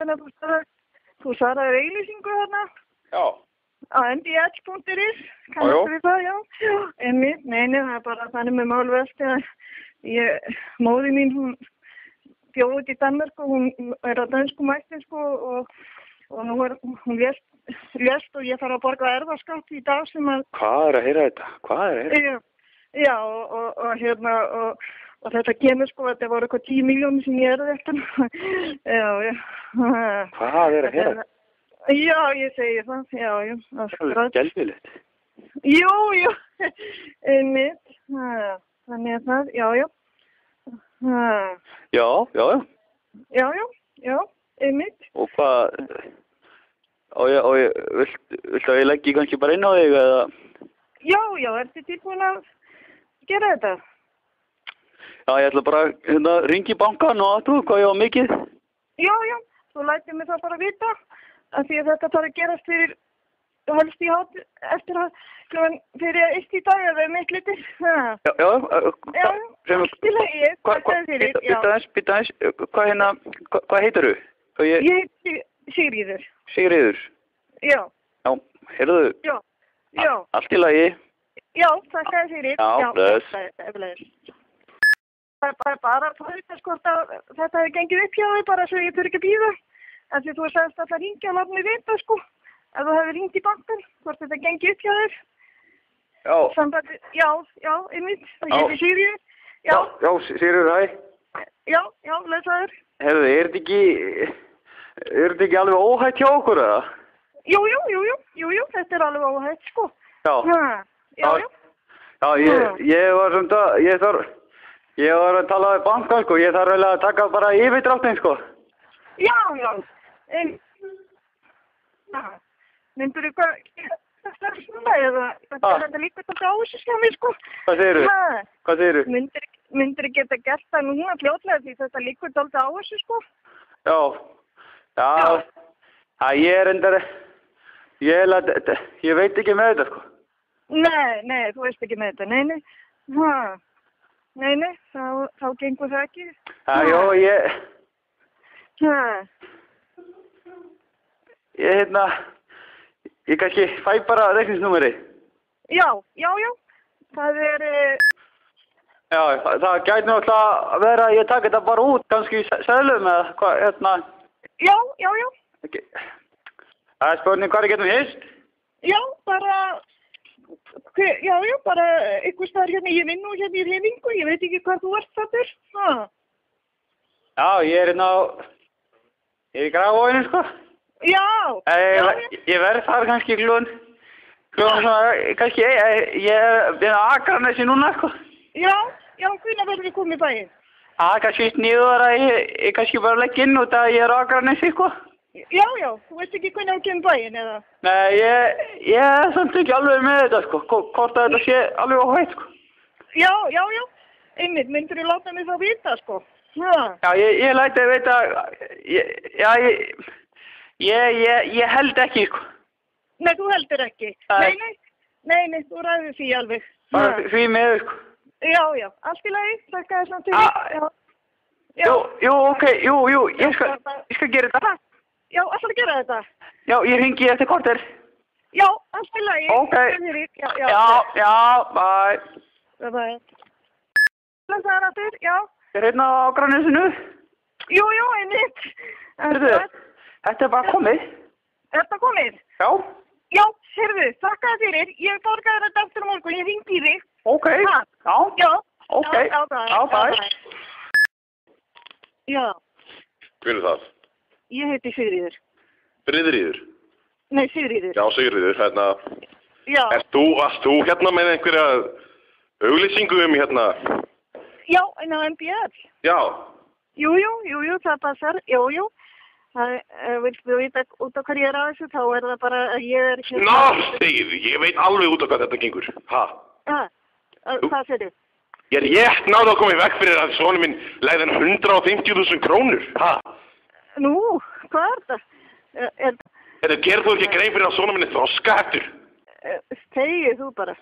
þannig að þú svaraði auglýsingu þarna. Já. Á mbh.is, kannast við það, já. Einmitt, nei, það er bara þannig með málverst að móði mín, hún bjó út í Danmörku og hún er á dönskum ættin, sko, og nú er hún lést og ég þarf að borga erfðaskatt í dag sem að... Hvað er að heyra þetta? Já, og þetta kemur, sko, þetta voru eitthvað 10 milljónir sem ég erði eftir. Já. Hvað er að heyra þetta? Já, ég segi það, já. Það er skelfilegt. Jú, einmitt, þannig að það, já. Já, einmitt. Og hvað, viltu að ég leggi kannski bara inn á þig, eða? Já, ertu tilbúin að gera þetta? Já, ég ætla bara að ringi í bankan og aðtrú hvað ég á mikið. Já, þú lætur mig það bara vita. Af því að þetta þarf að gerast fyrir helst í hát eftir að fyrir 1 í dag eða mitt litir. Já. Í lagi, þakka þér fyrir. Býta aðeins, hvað heitir þú? Ég heiti Sigríður. Sigríður? Já. Já, heyrðu? Já. Allt í lagi? Já, þakka þér fyrir. Já, bless. Það er bara að fara hvort að þetta hefur gengið upp hjá þig bara svo ég þurfi ekki að bíða. En því þú sagðist að það ringja og láta mig vita, sko. Ef þú hefur ringt í bankan, hvort þetta gengi upp hjá þér. Já. Já, einmitt. Ég heiti Sigríður. Já, Sigríður, hæ. Já, lesaður. Herðu, er þetta ekki alveg óhætt hjá okkur, eða? Jú, þetta er alveg óhætt, sko. Já. Já. Já, ég var að tala við bankan, sko. Ég þarf vel að taka bara yfirdráttinn, sko. Já. Myndirðu hvað, þetta er svona eða þetta líka þetta á þessu skjámi, sko. Hvað segirðu? Myndirðu geta gert það núna fljótlega því þetta líka þetta á þessu, sko. Já. Ég er endar, ég veit ekki með þetta, sko. Nei, þú veist ekki með þetta, nei, þá gengur það ekki. Ég kannski fæ bara reikningsnúmerið. Já. Það er... Já, það gæti náttúrulega að vera að ég taka þetta bara út, kannski í seðlum eða hvað, Já. Það er spurning hvað ég getum hist? Já, bara einhvers staðar hérna, ég vinn nú hérna í hreyfingu, ég veit ekki hvað þú ert þáttur. Já, ég er hérna í Grafavoginu, sko. Já. Ég verð þar kannski klúan svona, kannski, ég er á Akranesi núna, sko. Já, hvenær verður við komið í bæinn? Kannski sniður að ég kannski bara legg inn út að ég er á Akranesi, sko. Já, þú veist ekki hvernig þú kemur í bæinn, eða? Nei, ég er samt ekki alveg með þetta, sko, hvort að þetta sé alveg óhætt, sko. Já, einmitt, myndir þú láta mig það vita, sko. Já, ég læti að veita, ég held ekki, sko. Nei, þú heldur ekki. Nei, þú ræður því alveg. Bara því með, sko. Já, allt í lagi, þakka þér samt til því. Ok, ég skal gera þetta. Já, ætlar að gera þetta? Já, ég hringi eftir korter. Já, allt í lagi. Ok. Já, bye. Bye. Lesaður aftur, já. Ég er hérna á Akranesinu. Jú, einmitt. Þetta er bara komið. Er þetta komið? Já. Já, heyrðu, þakka þér fyrir. Ég borgaði þetta eftir á morgun, ég hringi í þig. Ok. Já. Ok. Já, bye. Já. Hver er það? Ég heiti Sigríður. Friðríður? Nei, Sigríður. Já, Sigríður, Já. Varst þú hérna með einhverja auglýsingu hérna? Já, en á MBL. Já. Jú, það passar, jú. Viltu vita út á hvað ég er að þessu, þá er það bara að ég er... Sigríður, ég veit alveg út á hvað þetta gengur. Hvað segir þú? Ég er rétt náðu að koma í veg fyrir að sonur minn legði 150.000 krónur. Nú, hvað er það? Gerðu þú ekki grein fyrir að sonur minn er þroskaheftur? Segir þú bara.